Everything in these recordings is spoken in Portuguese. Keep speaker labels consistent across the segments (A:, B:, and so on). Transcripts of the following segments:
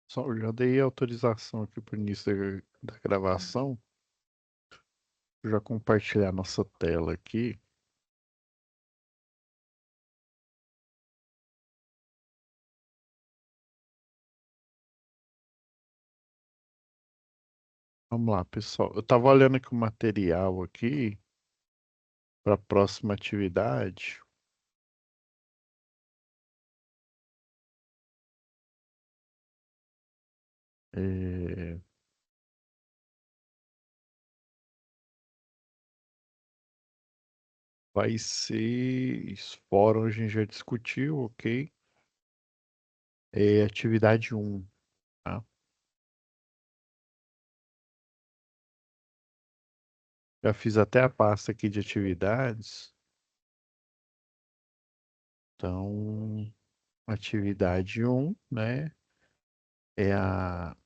A: Só eu já dei autorização aqui para o início da gravação. Já compartilhar nossa tela aqui. Vamos lá, pessoal. Eu estava olhando aqui o material aqui para a próxima atividade. É, vai ser esse fórum, a gente já discutiu, ok? É atividade um, tá? Já fiz até a pasta aqui de atividades. Então, atividade um, né? É a.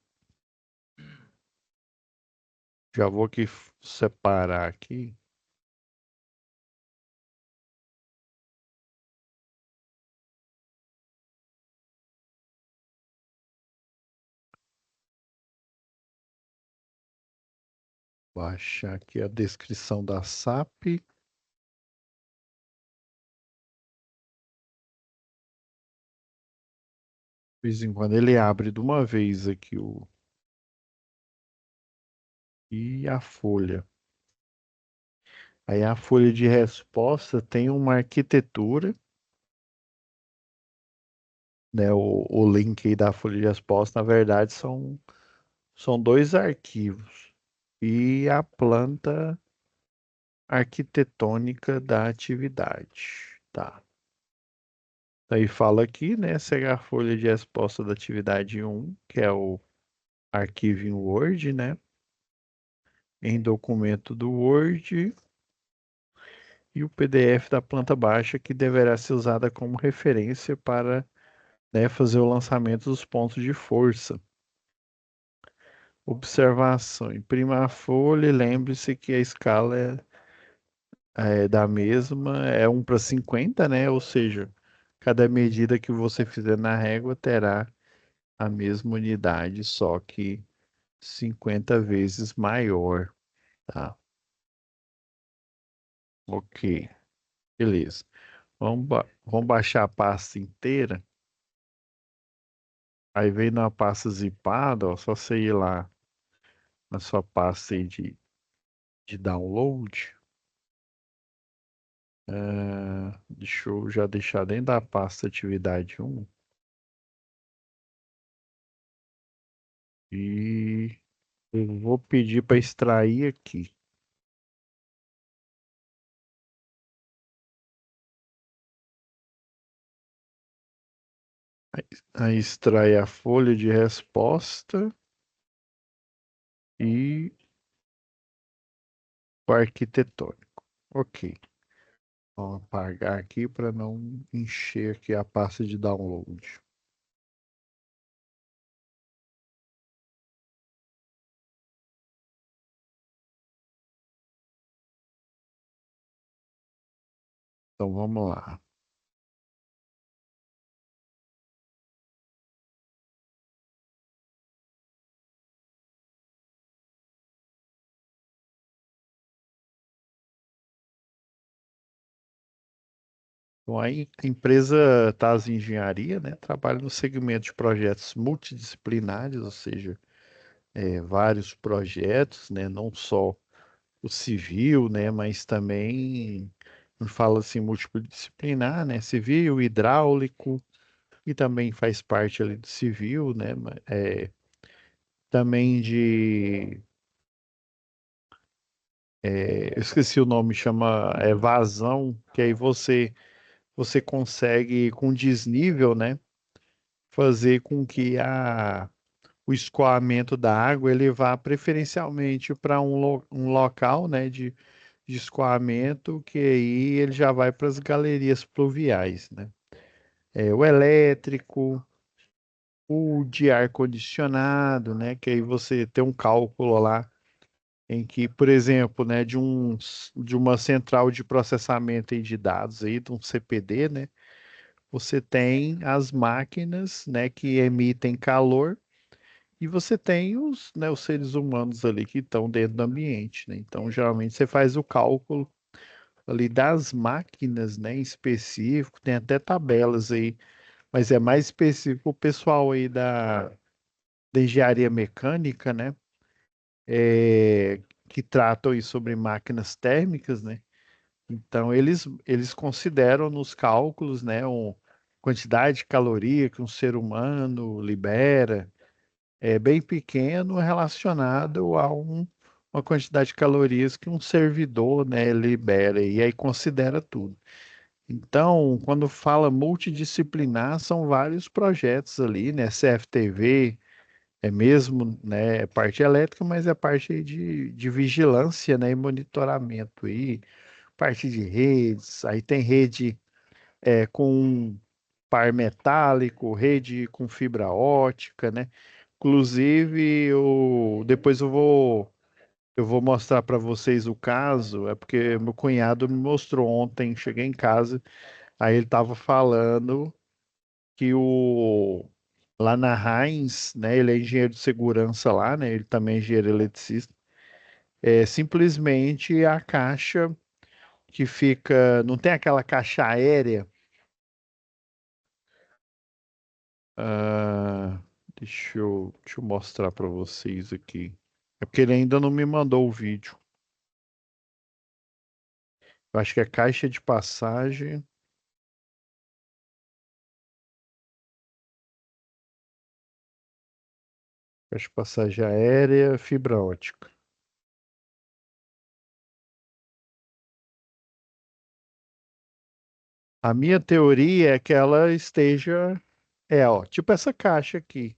A: Já vou aqui separar aqui. Vou achar aqui a descrição da SAP. De vez em quando ele abre de uma vez aqui e a folha. Aí a folha de resposta tem uma arquitetura, né? O link aí da folha de resposta, na verdade, são dois arquivos. E a planta arquitetônica da atividade, tá? Aí fala aqui, né? Segue a folha de resposta da atividade um, que é o arquivo em Word, né? Em documento do Word e o PDF da planta baixa que deverá ser usada como referência para, né, fazer o lançamento dos pontos de força. Observação: imprima a folha e lembre-se que a escala é da mesma, é 1:50, né? Ou seja, cada medida que você fizer na régua terá a mesma unidade, só que 50 vezes maior, tá? Ok, beleza. Vamos baixar a pasta inteira. Aí vem na pasta zipada, ó, só você ir lá na sua pasta aí de download. Deixa eu já deixar dentro da pasta atividade um e eu vou pedir para extrair aqui. Aí extrai a folha de resposta e o arquitetônico. Ok. Vamos apagar aqui para não encher aqui a pasta de download. Então vamos lá. Então, a empresa TAS Engenharia, né, trabalha no segmento de projetos multidisciplinares, ou seja, vários projetos, né, não só o civil, né, mas também, não fala assim, multidisciplinar, né, civil, hidráulico, e também faz parte ali do civil, né, também eu esqueci o nome, chama vazão, que aí você consegue, com desnível, né, fazer com que o escoamento da água ele vá preferencialmente para um local, né, de escoamento, que aí ele já vai para as galerias pluviais, né? O elétrico, o de ar-condicionado, né, que aí você tem um cálculo lá em que, por exemplo, né, de uma central de processamento aí de dados aí, de um CPD, né, você tem as máquinas, né, que emitem calor e você tem os seres humanos ali que estão dentro do ambiente, né? Então, geralmente você faz o cálculo ali das máquinas, né, em específico, tem até tabelas aí, mas é mais específico o pessoal aí da engenharia mecânica, né, que tratam aí sobre máquinas térmicas, né? Então, eles consideram nos cálculos, né, quantidade de caloria que um ser humano libera, é bem pequeno relacionado a uma quantidade de calorias que um servidor, né, libera, e aí considera tudo. Então, quando fala multidisciplinar, são vários projetos ali, né, CFTV, é mesmo, né, é parte elétrica, mas é parte aí de vigilância, né, e monitoramento aí, parte de redes, aí tem rede com par metálico, rede com fibra ótica, né? Inclusive, depois eu vou mostrar para vocês o caso, é porque meu cunhado me mostrou ontem, cheguei em casa, aí ele estava falando que lá na Heinz, né, ele é engenheiro de segurança lá, né? Ele também é engenheiro eletricista. É simplesmente a caixa que fica, não tem aquela caixa aérea. Ah, deixa eu mostrar para vocês aqui. É porque ele ainda não me mandou o vídeo. Eu acho que é caixa de passagem, caixa de passagem aérea, fibra ótica. A minha teoria é que ela esteja, ó, tipo essa caixa aqui.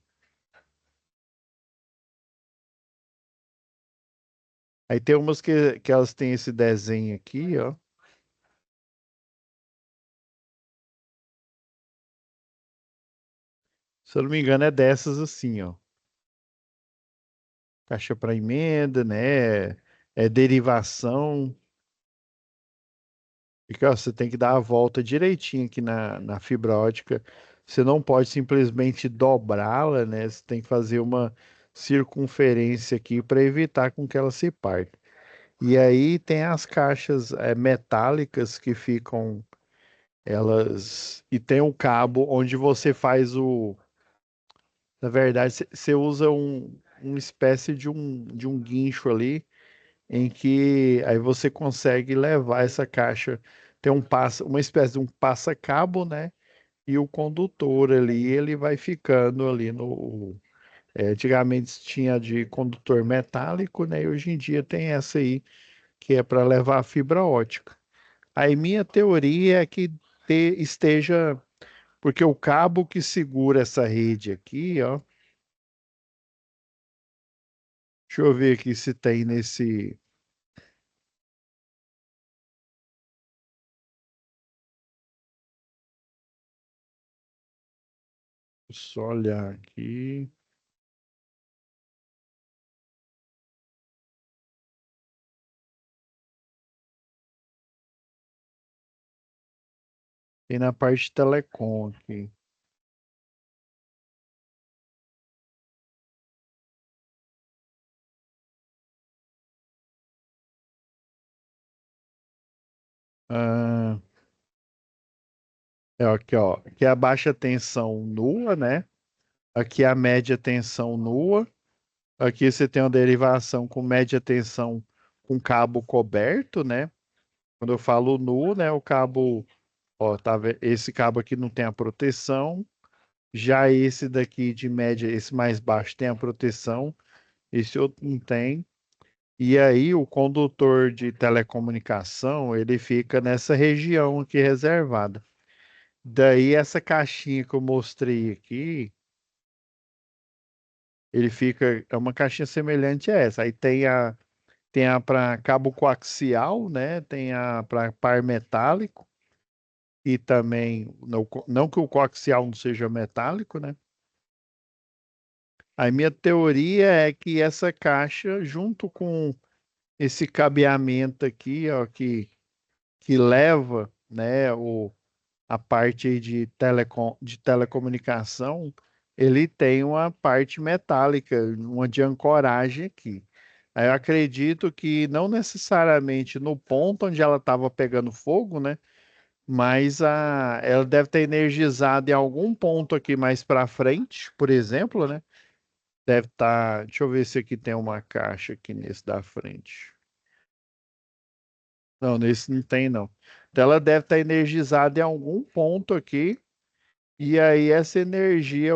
A: Aí tem umas que elas têm esse desenho aqui, ó. Se eu não me engano, é dessas assim, ó. Caixa para emenda, né? É derivação. Porque ó, você tem que dar a volta direitinho aqui na fibra ótica. Você não pode simplesmente dobrá-la, né? Você tem que fazer uma circunferência aqui para evitar com que ela se parta. E aí tem as caixas metálicas que ficam elas e tem um cabo onde você faz na verdade você usa uma espécie de um guincho ali em que aí você consegue levar essa caixa, tem uma espécie de um passa-cabo, né? E o condutor ali, ele vai ficando ali no. Antigamente tinha de condutor metálico, né? E hoje em dia tem essa aí, que é para levar a fibra ótica. Aí minha teoria é que esteja, porque o cabo que segura essa rede aqui, ó, deixa eu ver aqui se tem nesse. Só olhar aqui. Tem na parte de telecom aqui. Ah, aqui, ó. Aqui é a baixa tensão nua, né? Aqui é a média tensão nua. Aqui você tem uma derivação com média tensão com cabo coberto, né? Quando eu falo nu, né? O cabo, ó, esse cabo aqui não tem a proteção. Já esse daqui de média, esse mais baixo tem a proteção. Esse outro não tem. E aí o condutor de telecomunicação, ele fica nessa região aqui reservada. Daí essa caixinha que eu mostrei aqui, ele fica, é uma caixinha semelhante a essa. Aí tem a para cabo coaxial, né? Tem a para par metálico e também não que o coaxial não seja metálico, né? A minha teoria é que essa caixa, junto com esse cabeamento aqui, ó, que leva, né, a parte aí de telecomunicação, ele tem uma parte metálica, uma de ancoragem aqui. Aí eu acredito que não necessariamente no ponto onde ela estava pegando fogo, né? Mas ela deve ter energizado em algum ponto aqui mais para frente, por exemplo, né? Deve estar. Deixa eu ver se aqui tem uma caixa aqui nesse da frente. Não, nesse não tem, não. Então ela deve estar energizada em algum ponto aqui. E aí essa energia,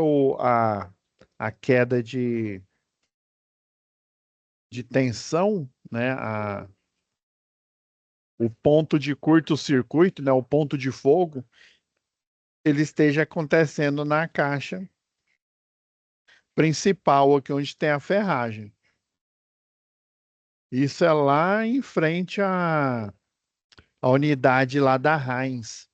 A: a queda de tensão, né? O ponto de curto-circuito, né? O ponto de fogo, ele esteja acontecendo na caixa principal, aqui onde tem a ferragem. Isso é lá em frente à unidade lá da Heinz.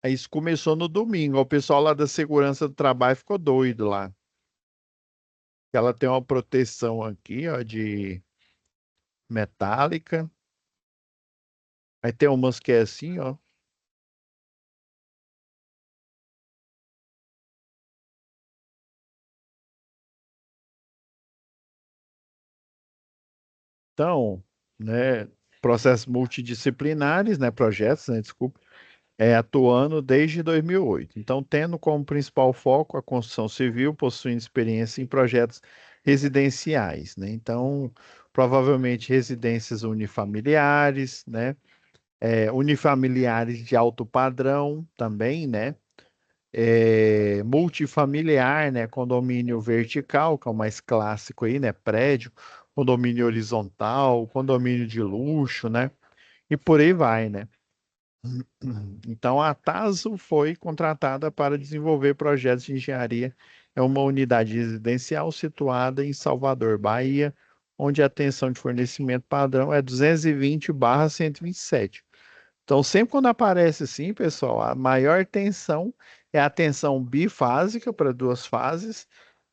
A: Aí isso começou no domingo. O pessoal lá da segurança do trabalho ficou doido lá. Ela tem uma proteção aqui, ó, de metálica. Aí tem umas que é assim, ó. Então, né, processos multidisciplinares, né, projetos, né, desculpa, atuando desde 2008. Então, tendo como principal foco a construção civil, possuindo experiência em projetos residenciais, né? Então, provavelmente residências unifamiliares, né? Unifamiliares de alto padrão também, né? Multifamiliar, né? Condomínio vertical, que é o mais clássico aí, né? Prédio, condomínio horizontal, condomínio de luxo, né? E por aí vai, né? Então, a TASO foi contratada para desenvolver projetos de engenharia. É uma unidade residencial situada em Salvador, Bahia, onde a tensão de fornecimento padrão é 220/127. Então, sempre quando aparece assim, pessoal, a maior tensão é a tensão bifásica para duas fases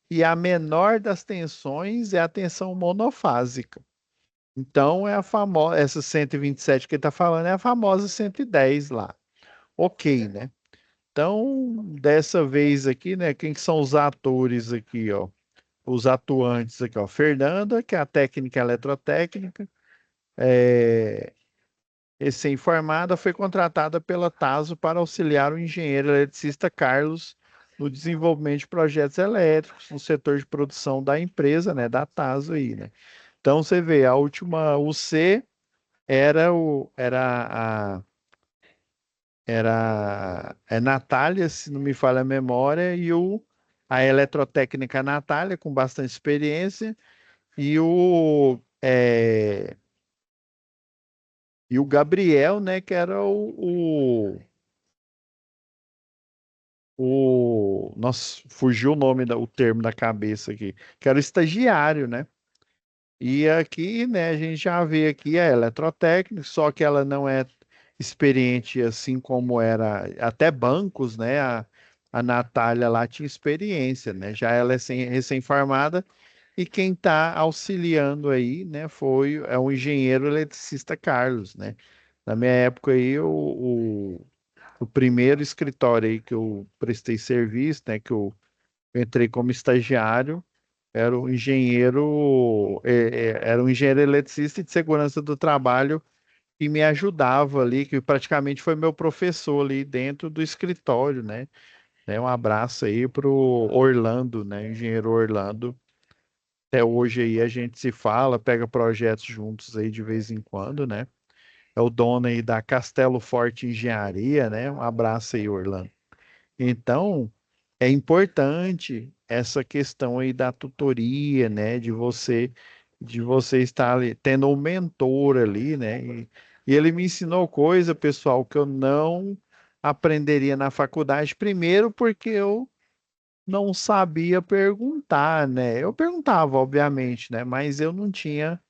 A: e a menor das tensões é a tensão monofásica. Então, é a famosa, essa 127 que ele está falando é a famosa 110 lá. Ok, né? Então, dessa vez aqui, né, quem que são os atores aqui, ó? Os atuantes aqui, ó. Fernanda, que é a técnica eletrotécnica, é, recém-formada, foi contratada pela TASO para auxiliar o engenheiro eletricista Carlos no desenvolvimento de projetos elétricos no setor de produção da empresa, né, da TASO aí, né? Então você vê, a última, o C era Natália, se não me falha a memória, e a eletrotécnica Natália, com bastante experiência, e o Gabriel, né, que era nossa, fugiu o nome, o termo da cabeça aqui, que era o estagiário, né? E aqui, né, a gente já vê aqui a eletrotécnica, só que ela não é experiente assim como era até bancos, né? A Natália lá tinha experiência, né? Já ela é recém-formada e quem está auxiliando aí, né, é o engenheiro eletricista Carlos, né? Na minha época aí, o primeiro escritório aí que eu prestei serviço, né, que eu entrei como estagiário, era um engenheiro eletricista e de segurança do trabalho que me ajudava ali, que praticamente foi meu professor ali dentro do escritório, né? Um abraço aí pro Orlando, né? Engenheiro Orlando. Até hoje aí a gente se fala, pega projetos juntos aí de vez em quando, né? É o dono aí da Castelo Forte Engenharia, né? Um abraço aí, Orlando. Então, é importante essa questão aí da tutoria, né? De você estar ali, tendo um mentor ali, né? E ele me ensinou coisa, pessoal, que eu não aprenderia na faculdade, primeiro porque eu não sabia perguntar, né? Eu perguntava, obviamente, né? Mas eu não tinha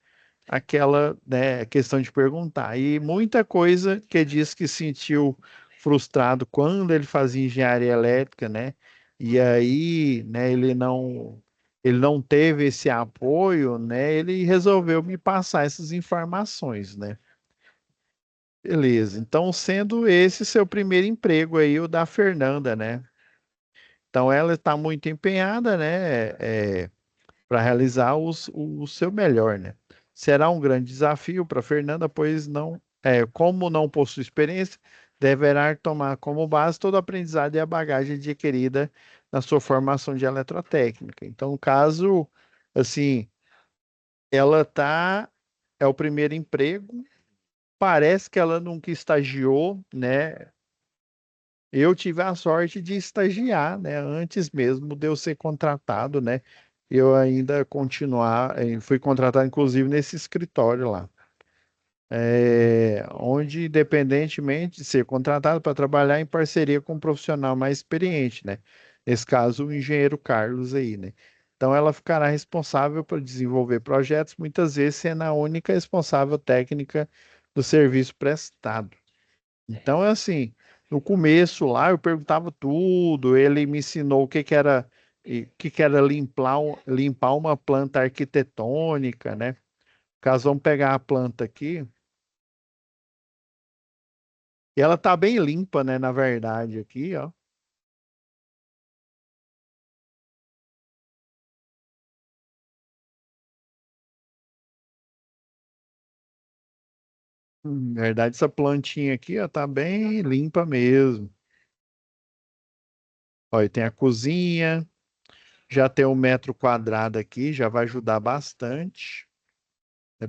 A: aquela, né, questão de perguntar. E muita coisa que diz que sentiu frustrado quando ele fazia engenharia elétrica, né? E aí, né, ele não teve esse apoio, né? Ele resolveu me passar essas informações, né? Beleza. Então, sendo esse seu primeiro emprego aí, o da Fernanda, né? Então, ela está muito empenhada, né? Para realizar o seu melhor, né? Será um grande desafio para Fernanda, pois como não possui experiência, deverá tomar como base todo o aprendizado e a bagagem adquirida na sua formação de eletrotécnica. Então, no caso, assim, ela tá, é o primeiro emprego, parece que ela nunca estagiou, né? Eu tive a sorte de estagiar, né? Antes mesmo de eu ser contratado, né? Eu ainda fui contratado inclusive nesse escritório lá, onde independentemente de ser contratado para trabalhar em parceria com um profissional mais experiente, né? Nesse caso, o engenheiro Carlos aí, né? Então, ela ficará responsável por desenvolver projetos, muitas vezes sendo a única responsável técnica do serviço prestado. Então, é assim, no começo lá eu perguntava tudo, ele me ensinou o que que era limpar uma planta arquitetônica, né? Caso vamos pegar a planta aqui, e ela tá bem limpa, né, na verdade, aqui, ó. Na verdade, essa plantinha aqui, ó, tá bem limpa mesmo. Olha, tem a cozinha, já tem 1 metro quadrado aqui, já vai ajudar bastante.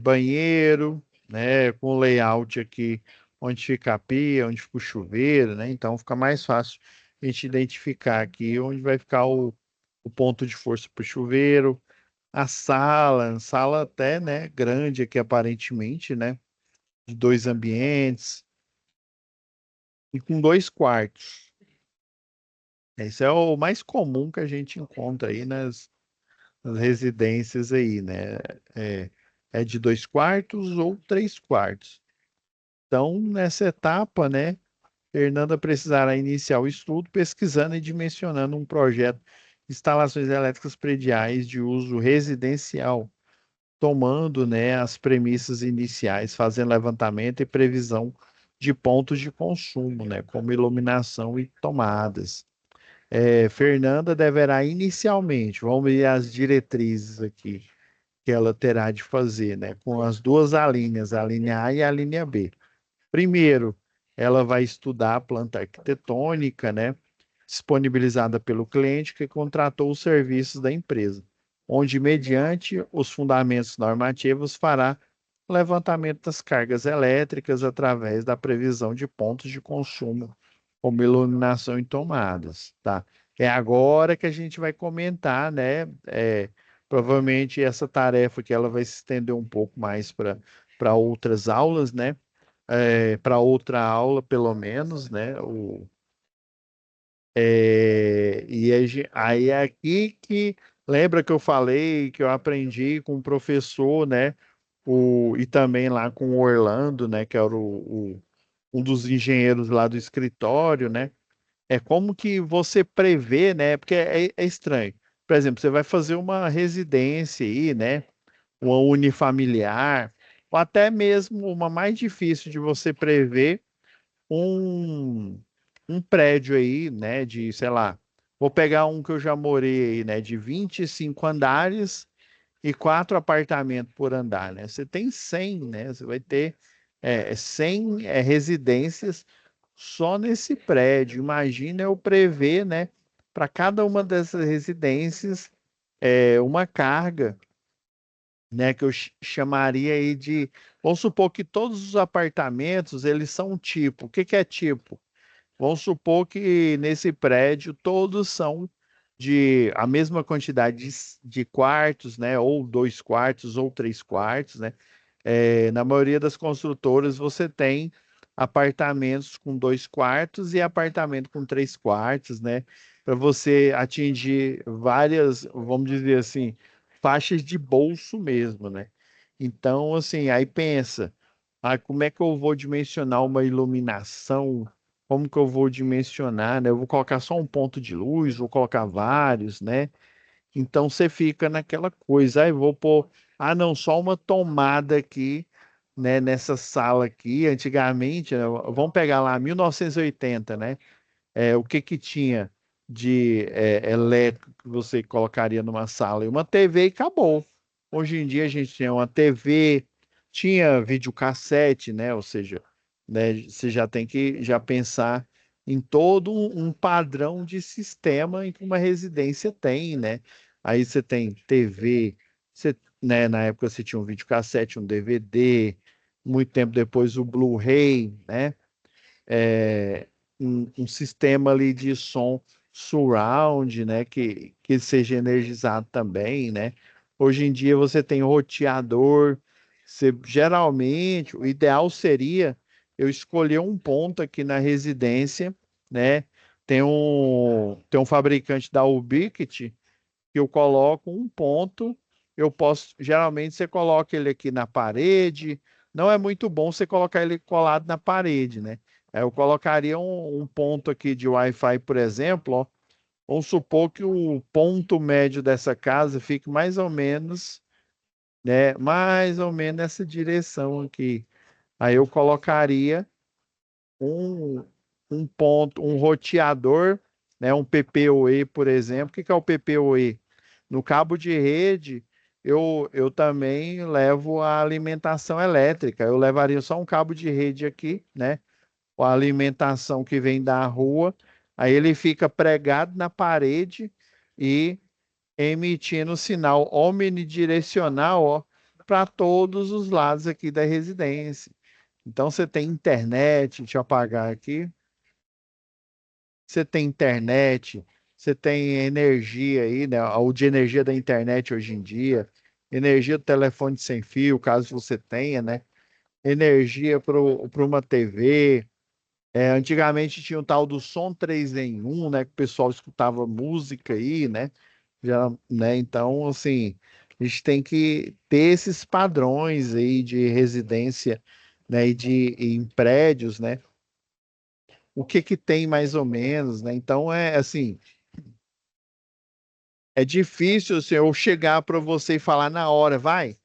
A: Banheiro, né, com layout aqui, onde fica a pia, onde fica o chuveiro, né? Então fica mais fácil a gente identificar aqui onde vai ficar o ponto de força para o chuveiro, a sala até, né, grande aqui aparentemente, né, de 2 ambientes e com 2 quartos. Esse é o mais comum que a gente encontra aí nas residências aí, né? É, é de 2 quartos ou 3 quartos. Então, nessa etapa, né, Fernanda precisará iniciar o estudo pesquisando e dimensionando um projeto de instalações elétricas prediais de uso residencial, tomando, né, as premissas iniciais, fazendo levantamento e previsão de pontos de consumo, né, como iluminação e tomadas. Fernanda deverá inicialmente, vamos ver as diretrizes aqui que ela terá de fazer, né, com as duas alíneas, a linha A e a linha B. Primeiro, ela vai estudar a planta arquitetônica, né, disponibilizada pelo cliente que contratou os serviços da empresa, onde, mediante os fundamentos normativos, fará levantamento das cargas elétricas através da previsão de pontos de consumo, como iluminação e tomadas, tá? É agora que a gente vai comentar, né? Provavelmente essa tarefa que ela vai se estender um pouco mais para outras aulas, né? Para outra aula, pelo menos, né? Aí é aqui que lembra que eu falei que eu aprendi com o professor, né? E também lá com o Orlando, né? Que era um dos engenheiros lá do escritório, né? É como que você prevê, né? Porque é estranho. Por exemplo, você vai fazer uma residência aí, né? Uma unifamiliar, ou até mesmo uma mais difícil de você prever um, um prédio aí, né, de, sei lá, vou pegar um que eu já morei aí, né, de 25 andares e 4 apartamentos por andar, né? Você tem 100, né? Você vai ter 100 residências só nesse prédio. Imagina eu prever, né, para cada uma dessas residências uma carga, né, que eu chamaria aí de, vamos supor que todos os apartamentos, eles são tipo. O que que é tipo? Vamos supor que nesse prédio todos são de a mesma quantidade de quartos, né? Ou 2 quartos, ou 3 quartos, né? Na maioria das construtoras você tem apartamentos com 2 quartos e apartamento com 3 quartos, né? Para você atingir várias, vamos dizer assim, faixas de bolso mesmo, né? Então, assim, aí pensa, como é que eu vou dimensionar uma iluminação? Como que eu vou dimensionar, né? Eu vou colocar só um ponto de luz, vou colocar vários, né? Então você fica naquela coisa, aí vou pôr, não, só uma tomada aqui né, nessa sala aqui, antigamente, né, vamos pegar lá 1980, né? O que que tinha de elétrico que você colocaria numa sala? E uma TV e acabou. Hoje em dia a gente tem uma TV, tinha videocassete, né? Ou seja, né, você já tem que já pensar em todo um padrão de sistema em que uma residência tem, né? Aí você tem TV, você, né, na época você tinha um videocassete, um DVD, muito tempo depois o Blu-ray, né? é, um sistema ali de som surround, né, que seja energizado também, né? Hoje em dia você tem roteador. Geralmente, o ideal seria eu escolher um ponto aqui na residência, né? Tem um fabricante da Ubiquiti que eu coloco um ponto, eu posso, geralmente você coloca ele aqui na parede, não é muito bom você colocar ele colado na parede, né? Aí eu colocaria um ponto aqui de Wi-Fi, por exemplo, ó, vamos supor que o ponto médio dessa casa fique mais ou menos, né, mais ou menos nessa direção aqui. Aí eu colocaria um, um ponto, um roteador, né, um PPoE, por exemplo. O que que é o PPoE? No cabo de rede, eu também levo a alimentação elétrica. Eu levaria só um cabo de rede aqui, né? A alimentação que vem da rua. Aí ele fica pregado na parede e emitindo sinal omnidirecional, ó, para todos os lados aqui da residência. Então você tem internet, deixa eu apagar aqui. Você tem internet, você tem energia aí, né? O de energia da internet hoje em dia, energia do telefone sem fio, caso você tenha, né? Energia para uma TV. Antigamente tinha o tal do som 3 em 1, né? Que o pessoal escutava música aí, né? Já, né? Então, assim, a gente tem que ter esses padrões aí de residência, né? E em prédios, né? O que que tem mais ou menos, né? Então, é assim, é difícil assim, eu chegar para você e falar na hora, vai,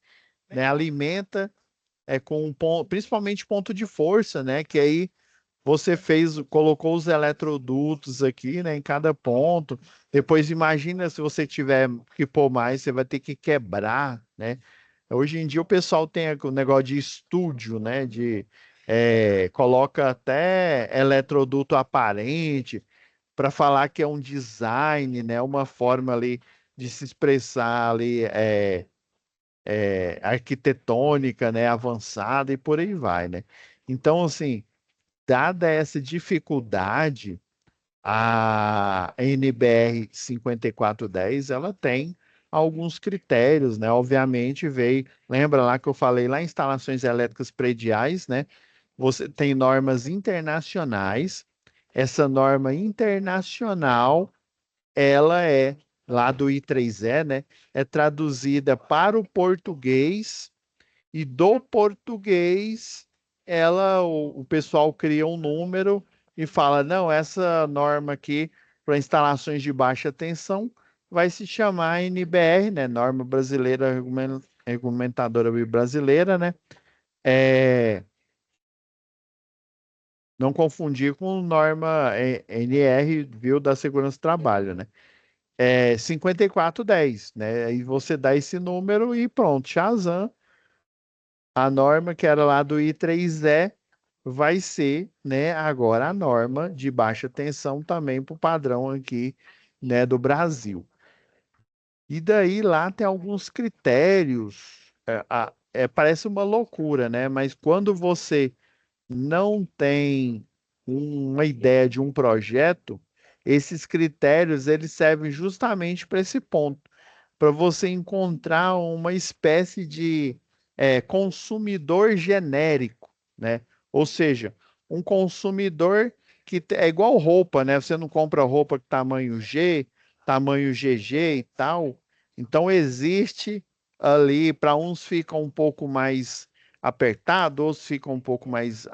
A: né? Alimenta com um ponto, principalmente ponto de força, né? Que aí você colocou os eletrodutos aqui, né, em cada ponto. Depois imagina se você tiver que pôr mais, você vai ter que quebrar, né? Hoje em dia o pessoal tem o negócio de estúdio, né? Coloca até eletroduto aparente para falar que é um design, né? Uma forma ali de se expressar ali arquitetônica, né? Avançada e por aí vai, né? Então, assim, dada essa dificuldade, a NBR 5410 ela tem alguns critérios, né? Obviamente veio, lembra lá que eu falei lá instalações elétricas prediais, né? Você tem normas internacionais. Essa norma internacional, ela é lá do I3E, né? É traduzida para o português e do português, o pessoal cria um número e fala: não, essa norma aqui para instalações de baixa tensão vai se chamar NBR, né? Norma Brasileira, Regulamentadora Brasileira, né? É, não confundir com norma NR, viu, da Segurança do Trabalho, né? 5410, né? Aí você dá esse número e pronto, Shazam. A norma que era lá do I3E vai ser, né, agora a norma de baixa tensão também para o padrão aqui, né, do Brasil. E daí lá tem alguns critérios, parece uma loucura, né? Mas quando você não tem uma ideia de um projeto, esses critérios eles servem justamente para esse ponto, para você encontrar uma espécie de consumidor genérico, né? Ou seja, um consumidor que é igual roupa, né? Você não compra roupa tamanho G, tamanho GG e tal. Então existe ali, para uns fica um pouco mais apertado, outros ficam um pouco mais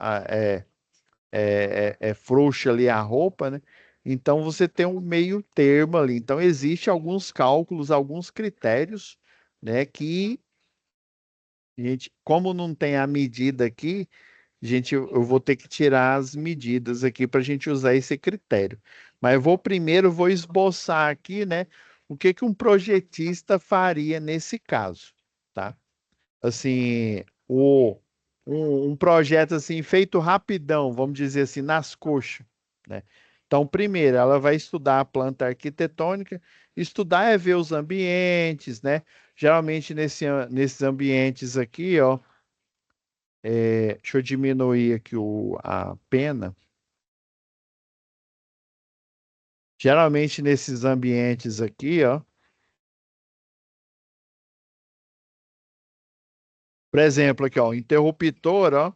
A: frouxa ali a roupa, né? Então você tem um meio termo ali. Então existe alguns cálculos, alguns critérios, né, que Gente, como não tem a medida aqui, gente, eu vou ter que tirar as medidas aqui para a gente usar esse critério. Mas eu vou primeiro vou esboçar aqui, né, o que que um projetista faria nesse caso, tá? Assim, um projeto assim feito rapidão, vamos dizer assim, nas coxas, né? Então, primeiro, ela vai estudar a planta arquitetônica. Estudar é ver os ambientes, né? Geralmente nesses ambientes aqui, ó, deixa eu diminuir aqui a pena. Geralmente nesses ambientes aqui, ó, por exemplo, aqui, ó, o interruptor,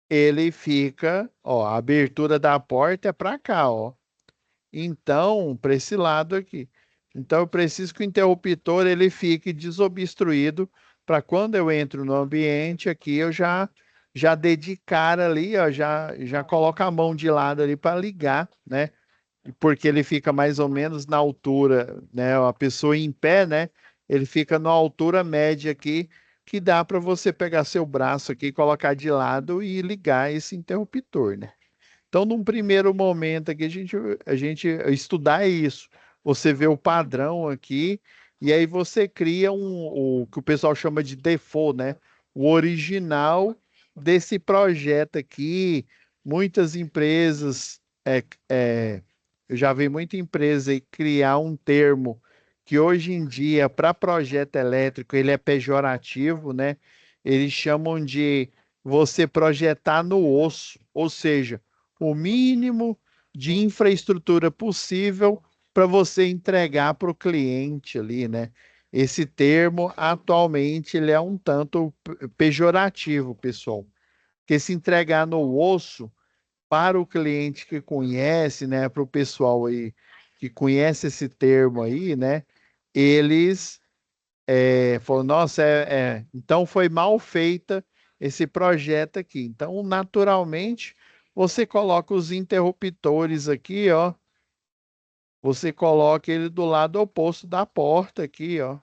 A: ele fica, ó, a abertura da porta é para cá, ó. Então, para esse lado aqui. Então, eu preciso que o interruptor ele fique desobstruído para quando eu entro no ambiente aqui, eu já dedicar ali, ó, já coloco a mão de lado ali para ligar, né? Porque ele fica mais ou menos na altura, né? A pessoa em pé, né? Ele fica na altura média aqui, que dá para você pegar seu braço aqui, colocar de lado e ligar esse interruptor, né? Então, num primeiro momento aqui, a gente estudar isso. Você vê o padrão aqui, e aí você cria o que o pessoal chama de default, né? O original desse projeto aqui. Muitas empresas, eu já vi muita empresa aí criar um termo que hoje em dia, para projeto elétrico, ele é pejorativo, né? Eles chamam de você projetar no osso, ou seja, o mínimo de infraestrutura possível para você entregar para o cliente ali, né? Esse termo, atualmente, ele é um tanto pejorativo, pessoal. Porque se entregar no osso, para o cliente que conhece, né? Para o pessoal aí que conhece esse termo aí, né? Eles falou, nossa, então foi mal feita esse projeto aqui. Então, naturalmente, você coloca os interruptores aqui, ó. Você coloca ele do lado oposto da porta aqui, ó.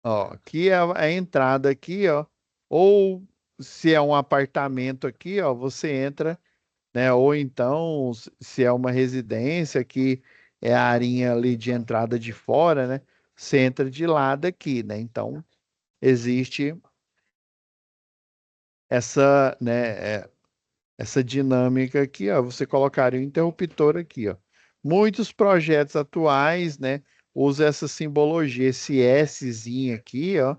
A: Ó, aqui é a entrada aqui, ó. Ou se é um apartamento aqui, ó, você entra, né? Ou então, se é uma residência que é a arinha ali de entrada de fora, né? Você entra de lado aqui, né? Então, existe essa, né, essa dinâmica aqui, ó. Você colocaria o interruptor aqui, ó. Muitos projetos atuais, né, usam essa simbologia, esse Szinho aqui, ó.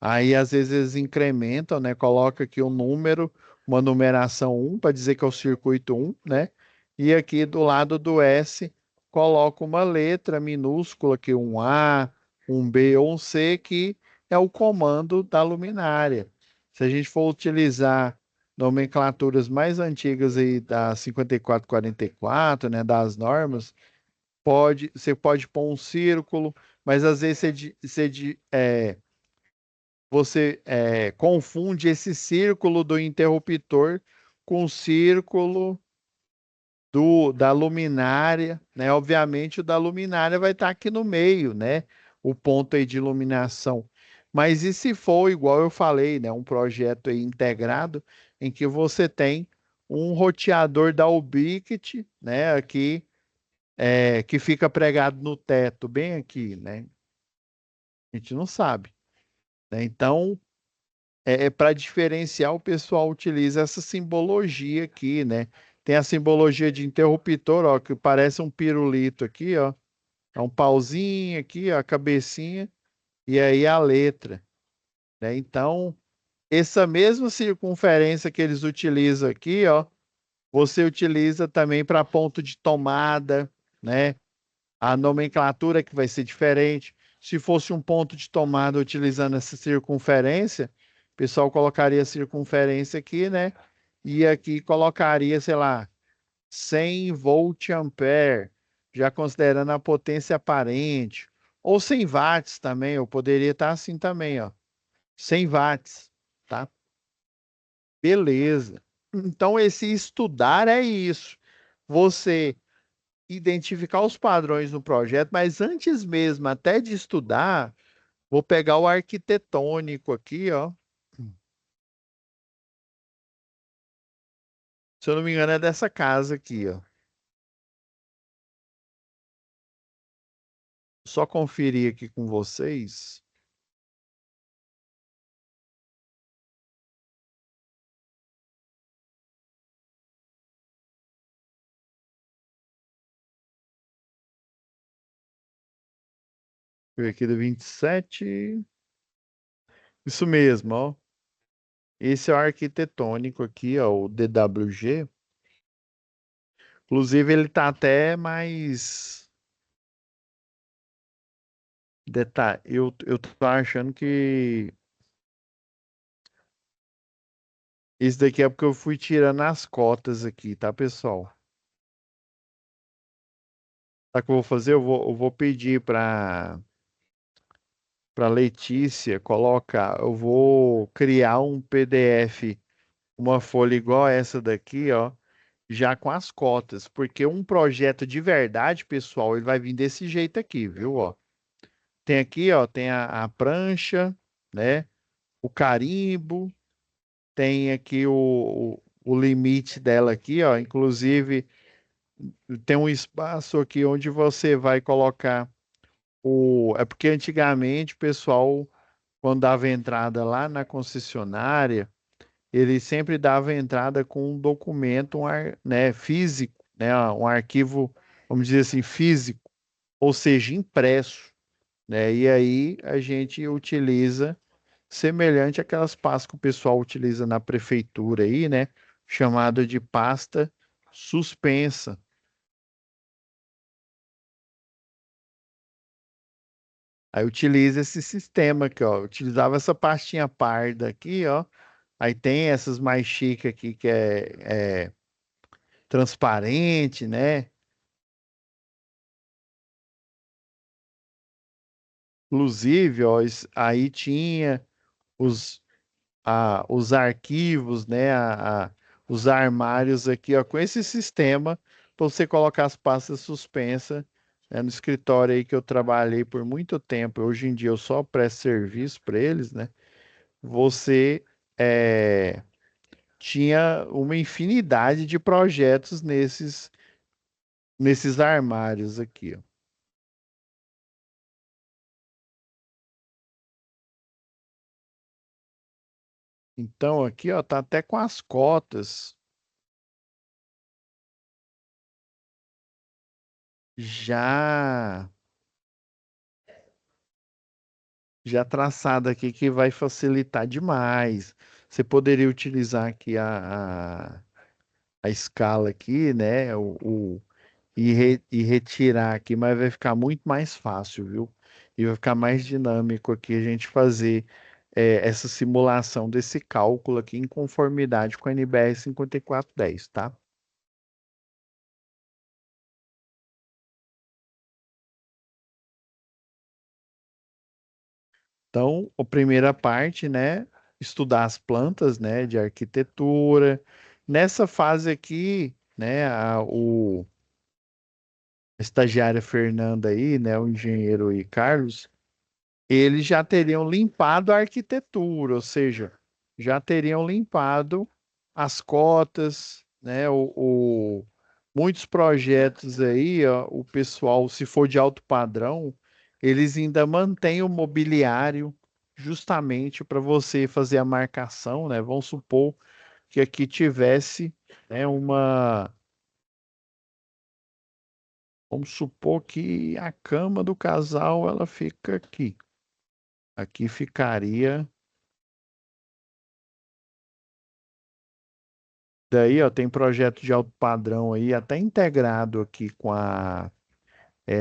A: Aí às vezes eles incrementam, né? Coloca aqui um número, uma numeração 1 para dizer que é o circuito 1, né? E aqui do lado do S coloca uma letra minúscula aqui, um A, um B ou um C, que é o comando da luminária. Se a gente for utilizar nomenclaturas mais antigas aí da 5444, né, das normas, você pode pôr um círculo, mas às vezes você confunde esse círculo do interruptor com o círculo da luminária, né? Obviamente o da luminária vai estar aqui no meio, né? O ponto aí de iluminação. Mas e se for igual eu falei, né? Um projeto aí integrado em que você tem um roteador da Ubiquiti, né? Aqui que fica pregado no teto, bem aqui, né? A gente não sabe, né? Então para diferenciar, o pessoal utiliza essa simbologia aqui, né? Tem a simbologia de interruptor, ó, que parece um pirulito aqui, ó. É um pauzinho aqui, ó, a cabecinha, e aí a letra, né? Então, essa mesma circunferência que eles utilizam aqui, ó, você utiliza também para ponto de tomada, né? A nomenclatura que vai ser diferente. Se fosse um ponto de tomada utilizando essa circunferência, o pessoal colocaria a circunferência aqui, né? E aqui colocaria, sei lá, 100 volt ampere, já considerando a potência aparente. Ou 100 watts também, eu poderia estar assim também, ó. 100 watts, tá? Beleza. Então, esse estudar é isso. Você identificar os padrões no projeto, mas antes mesmo até de estudar, vou pegar o arquitetônico aqui, ó. Se eu não me engano, é dessa casa aqui, ó. Só conferir aqui com vocês. Deixa eu ver aqui do 27. Isso mesmo, ó. Esse é o arquitetônico aqui, ó, o DWG. Inclusive, ele tá até mais detalhe. Eu tô achando que esse daqui é porque eu fui tirando as cotas aqui, tá, pessoal? Sabe o que eu vou fazer? Eu vou pedir para Letícia colocar. Eu vou criar um PDF, uma folha igual essa daqui, ó, já com as cotas, porque um projeto de verdade, pessoal, ele vai vir desse jeito aqui, viu, ó? Tem aqui, ó, tem a prancha, né? O carimbo, tem aqui o limite dela aqui, ó. Inclusive, tem um espaço aqui onde você vai colocar o. É porque antigamente o pessoal, quando dava entrada lá na concessionária, ele sempre dava entrada com um documento, né, físico, né, um arquivo, vamos dizer assim, físico, ou seja, impresso, né? E aí a gente utiliza semelhante àquelas pastas que o pessoal utiliza na prefeitura aí, né? Chamada de pasta suspensa. Aí utiliza esse sistema aqui, ó. Utilizava essa pastinha parda aqui, ó. Aí tem essas mais chiques aqui que é transparente, né? Inclusive, ó, aí tinha os, os arquivos, né? Os armários aqui, ó, com esse sistema para você colocar as pastas suspensas, né, no escritório aí que eu trabalhei por muito tempo. Hoje em dia eu só presto serviço para eles, né? Você é, tinha uma infinidade de projetos nesses armários aqui, ó. Então aqui, ó, tá até com as cotas já já traçada aqui que vai facilitar demais. Você poderia utilizar aqui a escala aqui, né? E retirar aqui, mas vai ficar muito mais fácil, viu? E vai ficar mais dinâmico aqui a gente fazer essa simulação desse cálculo aqui em conformidade com a NBR 5410, tá? Então, a primeira parte, né? Estudar as plantas, né? De arquitetura. Nessa fase aqui, né? A estagiária Fernanda aí, né? O engenheiro e Carlos, eles já teriam limpado a arquitetura, ou seja, já teriam limpado as cotas, né? Muitos projetos aí, ó, o pessoal, se for de alto padrão, eles ainda mantêm o mobiliário justamente para você fazer a marcação, né? Vamos supor que aqui tivesse, né, vamos supor que a cama do casal ela fica aqui. Aqui ficaria. Daí, ó, tem projeto de alto padrão aí, até integrado aqui com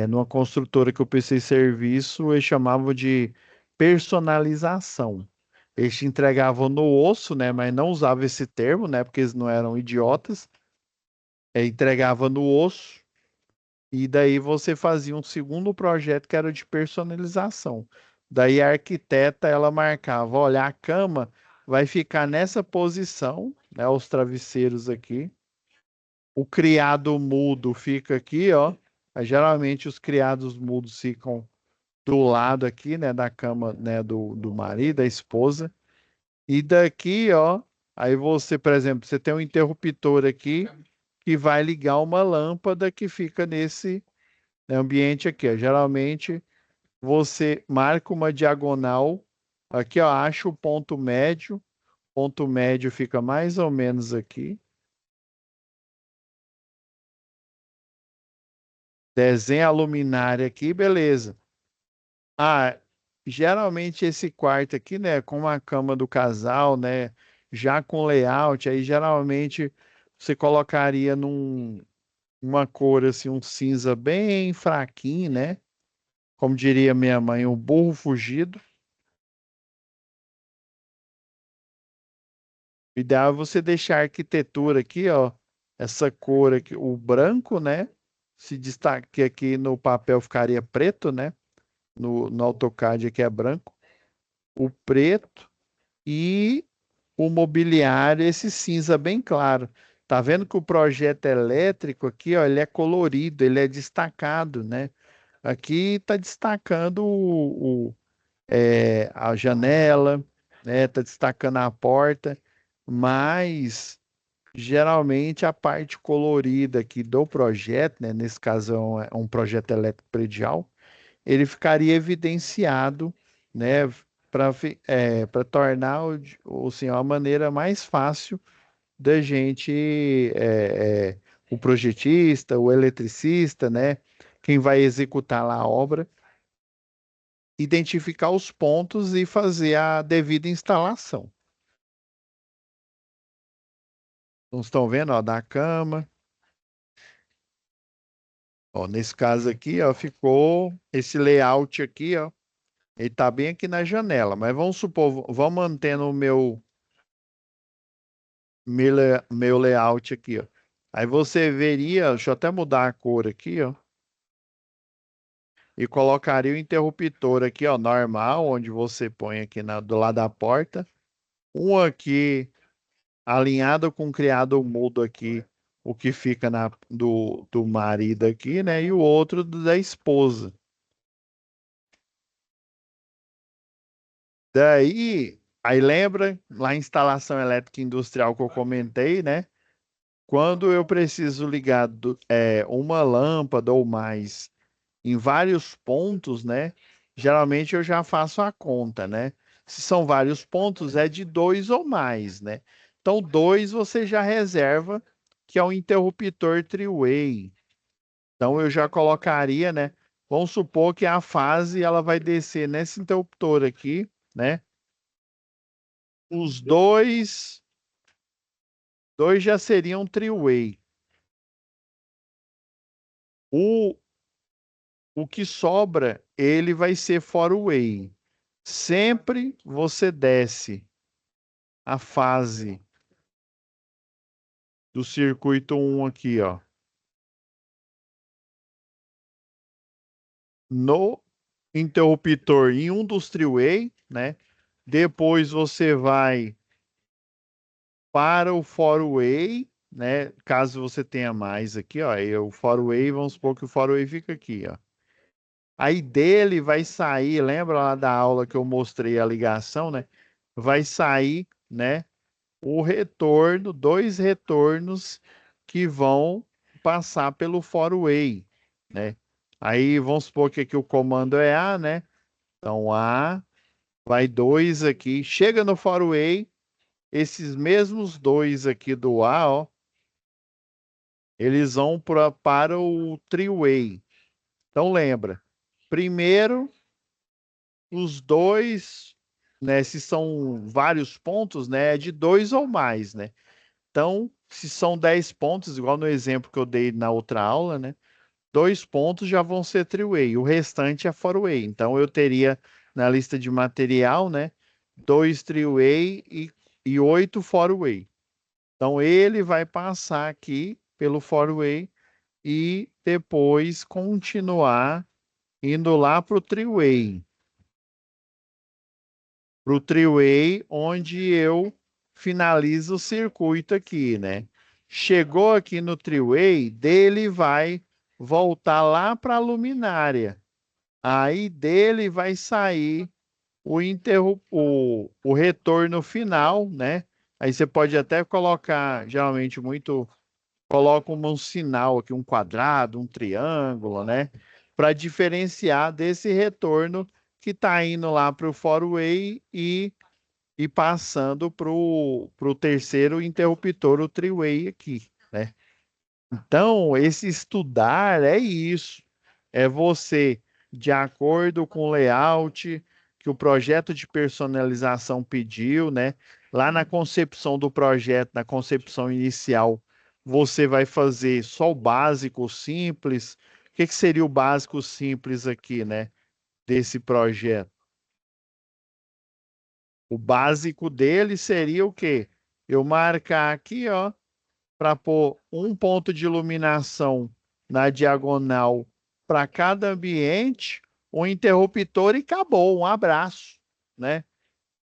A: numa construtora que eu prestei serviço, eles chamavam de personalização. Eles te entregavam no osso, né, mas não usava esse termo, né, porque eles não eram idiotas. Entregava no osso e daí você fazia um segundo projeto que era de personalização. Daí a arquiteta, ela marcava, olha, a cama vai ficar nessa posição, né, os travesseiros aqui. O criado mudo fica aqui, ó. Aí, geralmente os criados mudos ficam do lado aqui, né, da cama, né, do marido, da esposa. E daqui, ó, aí você, por exemplo, você tem um interruptor aqui que vai ligar uma lâmpada que fica nesse, né, ambiente aqui, ó. Geralmente você marca uma diagonal aqui, ó, acha o ponto médio fica mais ou menos aqui. Desenha a luminária aqui, beleza. Ah, geralmente esse quarto aqui, né, com a cama do casal, né, já com layout, aí geralmente você colocaria uma cor assim, um cinza bem fraquinho, né? Como diria minha mãe, um burro fugido. O ideal é você deixar a arquitetura aqui, ó, essa cor aqui, o branco, né? Se destaque aqui no papel ficaria preto, né? No AutoCAD aqui é branco. O preto e o mobiliário, esse cinza bem claro. Tá vendo que o projeto elétrico aqui, ó, ele é colorido, ele é destacado, né? Aqui está destacando a janela, né? Está destacando a porta, mas geralmente a parte colorida aqui do projeto, né? Nesse caso é um projeto elétrico predial, ele ficaria evidenciado, né? Para tornar assim, a maneira mais fácil da gente, o projetista, o eletricista, né? Quem vai executar lá a obra, identificar os pontos e fazer a devida instalação. Então, estão vendo, ó, da cama. Ó, nesse caso aqui, ó, ficou esse layout aqui, ó. Ele tá bem aqui na janela, mas vamos supor, vamos mantendo o meu layout aqui, ó. Aí você veria, deixa eu até mudar a cor aqui, ó, e colocaria o interruptor aqui, ó, normal, onde você põe aqui do lado da porta. Um aqui alinhado com o criado mudo aqui, o que fica do marido aqui, né? E o outro da esposa. Aí lembra lá a instalação elétrica industrial que eu comentei, né? Quando eu preciso ligar uma lâmpada ou mais em vários pontos, né? Geralmente eu já faço a conta, né? Se são vários pontos, é de dois ou mais, né? Então, dois você já reserva, que é o interruptor three-way. Então, eu já colocaria, né? Vamos supor que a fase ela vai descer nesse interruptor aqui, né? Os dois já seriam three-way. O, o que sobra, ele vai ser four-way. Sempre você desce a fase do circuito um aqui, ó, no interruptor em um dos three-way, né? Depois você vai para o four-way, né? Caso você tenha mais aqui, ó, aí o four-way, vamos supor que o four-way fica aqui, ó. Aí dele vai sair, lembra lá da aula que eu mostrei a ligação, né? Vai sair, né? O retorno, dois retornos que vão passar pelo four-way, né? Aí vamos supor que aqui o comando é A, né? Então A vai dois aqui, chega no four-way, esses mesmos dois aqui do A, ó, eles vão para o three-way. Então lembra, primeiro os dois, né? Se são vários pontos, né? É de dois ou mais, né? Então, se são 10 pontos, igual no exemplo que eu dei na outra aula, né? Dois pontos já vão ser three-way, o restante é four-way. Então, eu teria na lista de material, né? Dois three-way e 8 four-way. Então, ele vai passar aqui pelo four-way e depois continuar indo lá para o three-way. Para o three-way, onde eu finalizo o circuito aqui, né? Chegou aqui no three-way, dele vai voltar lá para a luminária. Aí dele vai sair o retorno final, né? Aí você pode até colocar, geralmente muito, coloca um sinal aqui, um quadrado, um triângulo, né? Para diferenciar desse retorno que está indo lá para o four-way e passando para o terceiro interruptor, o three-way aqui, né? Então, esse estudar é isso. É você, de acordo com o layout que o projeto de personalização pediu, né? Lá na concepção do projeto, na concepção inicial, você vai fazer só o básico simples. O que que seria o básico simples aqui, né? Desse projeto? O básico dele seria o quê? Eu marcar aqui, ó, para pôr um ponto de iluminação na diagonal para cada ambiente, um interruptor e acabou, um abraço, né?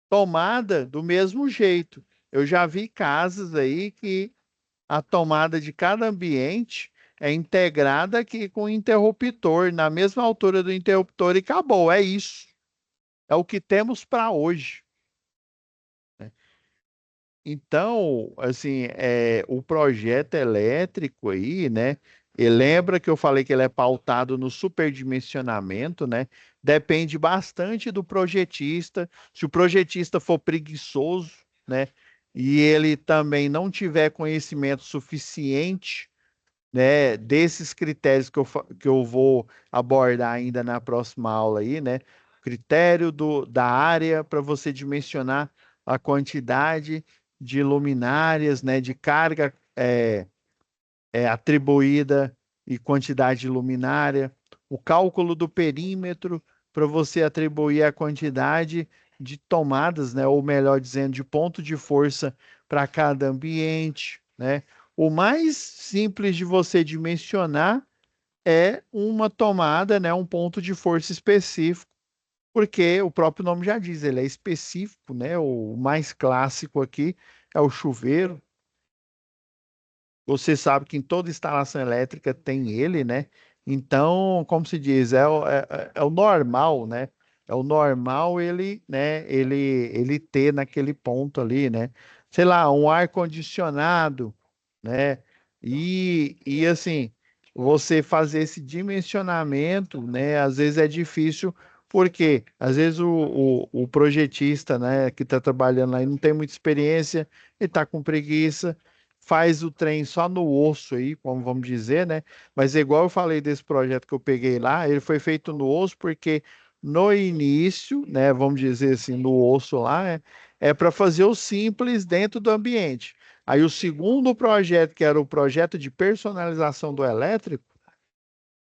A: Tomada do mesmo jeito. Eu já vi casas aí que a tomada de cada ambiente é integrada aqui com o interruptor, na mesma altura do interruptor e acabou. É isso. É o que temos para hoje. Então, assim, o projeto elétrico aí, né? E lembra que eu falei que ele é pautado no superdimensionamento, né? Depende bastante do projetista. Se o projetista for preguiçoso, né? E ele também não tiver conhecimento suficiente, né, desses critérios que eu vou abordar ainda na próxima aula aí, né? Critério da área para você dimensionar a quantidade de luminárias, né, de carga atribuída e quantidade de luminária, o cálculo do perímetro para você atribuir a quantidade de tomadas, né, ou melhor dizendo, de ponto de força para cada ambiente, né? O mais simples de você dimensionar é uma tomada, né, um ponto de força específico, porque o próprio nome já diz, ele é específico, né? O mais clássico aqui é o chuveiro. Você sabe que em toda instalação elétrica tem ele, né? Então, como se diz, é o normal, né? É o normal ele, né? Ele ter naquele ponto ali, né? Sei lá, um ar-condicionado, né? E assim, você fazer esse dimensionamento, né? Às vezes é difícil, porque às vezes o projetista, né? Que está trabalhando lá e não tem muita experiência, ele está com preguiça faz o trem só no osso aí, como vamos dizer, né? Mas é igual eu falei desse projeto que eu peguei lá, ele foi feito no osso porque no início, né, vamos dizer assim, no osso lá, é para fazer o simples dentro do ambiente. Aí o segundo projeto, que era o projeto de personalização do elétrico,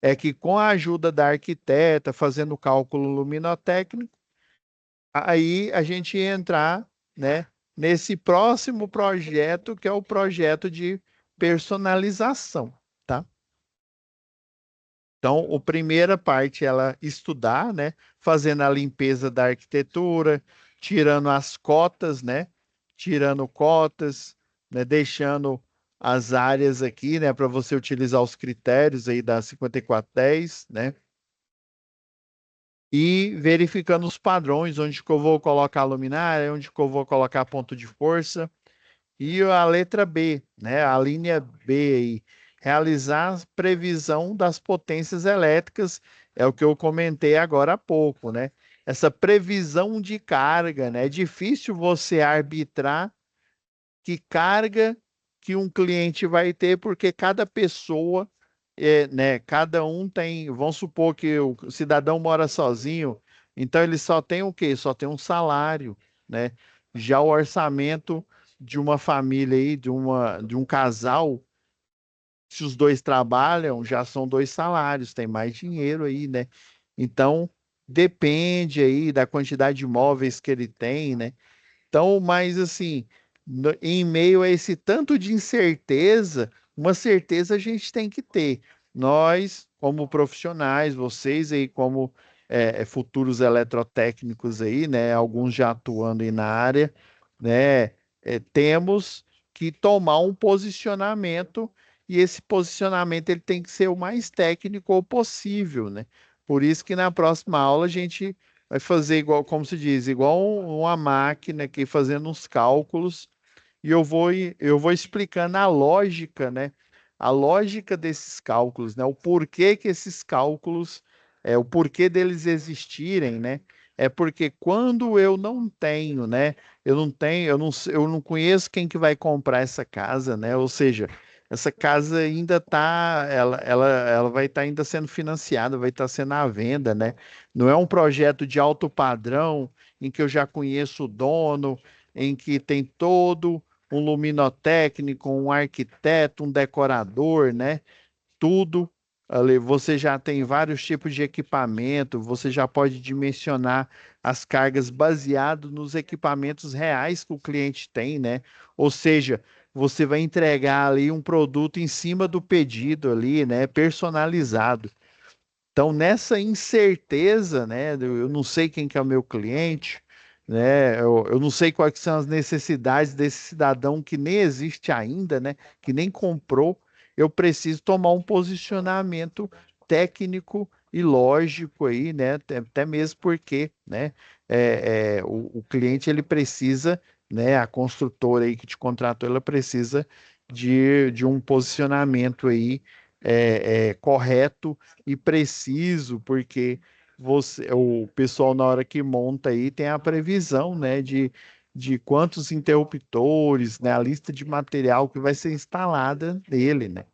A: é que com a ajuda da arquiteta, fazendo o cálculo luminotécnico, aí a gente ia entrar, né, nesse próximo projeto, que é o projeto de personalização, tá? Então, a primeira parte ela estudar, né, fazendo a limpeza da arquitetura, tirando as cotas, né, tirando cotas, né, deixando as áreas aqui, né, para você utilizar os critérios aí da 5410, né? E verificando os padrões, onde que eu vou colocar a luminária, onde que eu vou colocar ponto de força. E a letra B, né? A linha B aí, realizar a previsão das potências elétricas, é o que eu comentei agora há pouco, né? Essa previsão de carga, né? É difícil você arbitrar que carga que um cliente vai ter, porque cada pessoa, né, cada um tem, vamos supor que o cidadão mora sozinho, então ele só tem o quê? Só tem um salário, né? Já o orçamento de uma família aí, de um casal, se os dois trabalham, já são dois salários, tem mais dinheiro aí, né? Então, depende aí da quantidade de imóveis que ele tem, né? Então, mas assim, em meio a esse tanto de incerteza, uma certeza a gente tem que ter. Nós, como profissionais, vocês aí como futuros eletrotécnicos aí, né, alguns já atuando aí na área, né, temos que tomar um posicionamento e esse posicionamento ele tem que ser o mais técnico possível, né? Por isso que na próxima aula a gente vai fazer igual, como se diz, igual uma máquina aqui fazendo uns cálculos e eu vou explicando a lógica, né? A lógica desses cálculos, né? O porquê que esses cálculos, o porquê deles existirem, né? É porque quando eu não tenho, né? Eu não tenho, eu não conheço quem que vai comprar essa casa, né? Ou seja, essa casa ainda tá, ela vai estar ainda sendo financiada, vai estar sendo à venda, né? Não é um projeto de alto padrão em que eu já conheço o dono, em que tem todo um luminotécnico, um arquiteto, um decorador, né? Tudo ali. Você já tem vários tipos de equipamento, você já pode dimensionar as cargas baseado nos equipamentos reais que o cliente tem, né? Ou seja, você vai entregar ali um produto em cima do pedido ali, né? Personalizado. Então, nessa incerteza, né, eu não sei quem que é o meu cliente, né, eu não sei quais são as necessidades desse cidadão que nem existe ainda, né, que nem comprou, eu preciso tomar um posicionamento técnico e lógico aí, né, até mesmo porque, né, o cliente ele precisa, né, a construtora aí que te contratou, ela precisa de um posicionamento aí correto e preciso, porque o pessoal na hora que monta aí tem a previsão, né, de quantos interruptores, né, a lista de material que vai ser instalada nele, né?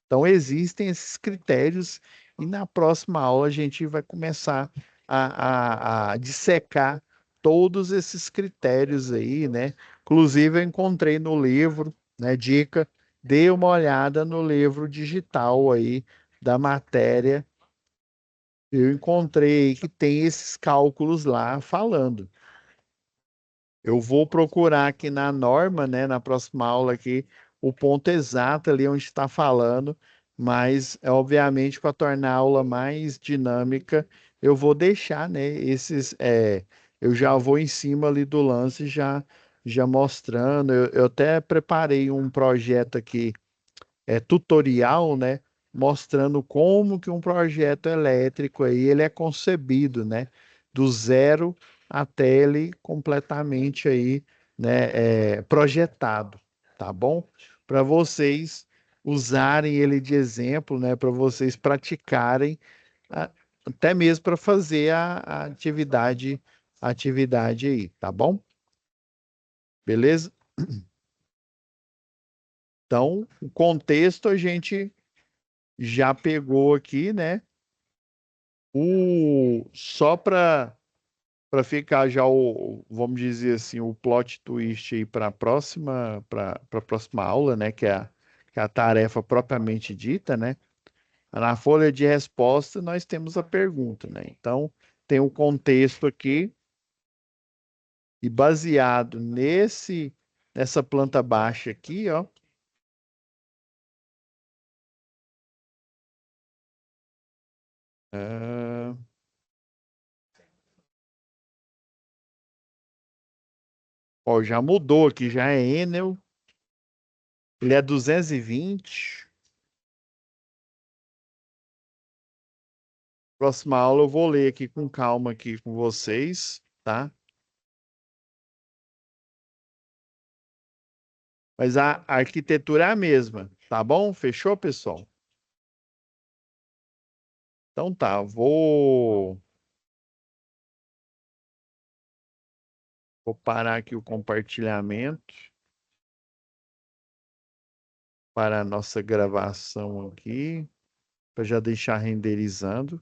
A: Então existem esses critérios e na próxima aula a gente vai começar a dissecar todos esses critérios aí, né? Inclusive eu encontrei no livro, né, dica, dê uma olhada no livro digital aí da matéria eu encontrei que tem esses cálculos lá falando. Eu vou procurar aqui na norma, né, na próxima aula aqui, o ponto exato ali onde está falando, mas obviamente para tornar a aula mais dinâmica, eu vou deixar, né, eu já vou em cima ali do lance já mostrando. Eu até preparei um projeto aqui tutorial, né, mostrando como que um projeto elétrico aí ele é concebido, né, do zero até ele completamente aí, né, projetado, tá bom? Para vocês usarem ele de exemplo, né, para vocês praticarem, a- até mesmo para fazer a atividade aí, tá bom? Beleza? Então, o contexto a gente já pegou aqui, né? Só para ficar já vamos dizer assim, o plot twist aí para a próxima aula, né, que é a tarefa propriamente dita, né? Na folha de resposta nós temos a pergunta, né? Então, tem o contexto aqui e baseado nessa planta baixa aqui, ó, ah, ó, já mudou aqui, já é Enel, ele é 220. Próxima aula eu vou ler aqui com calma aqui com vocês, tá? Mas a arquitetura é a mesma, tá bom? Fechou, pessoal? Então tá, vou parar aqui o compartilhamento para a nossa gravação aqui, para já deixar renderizando.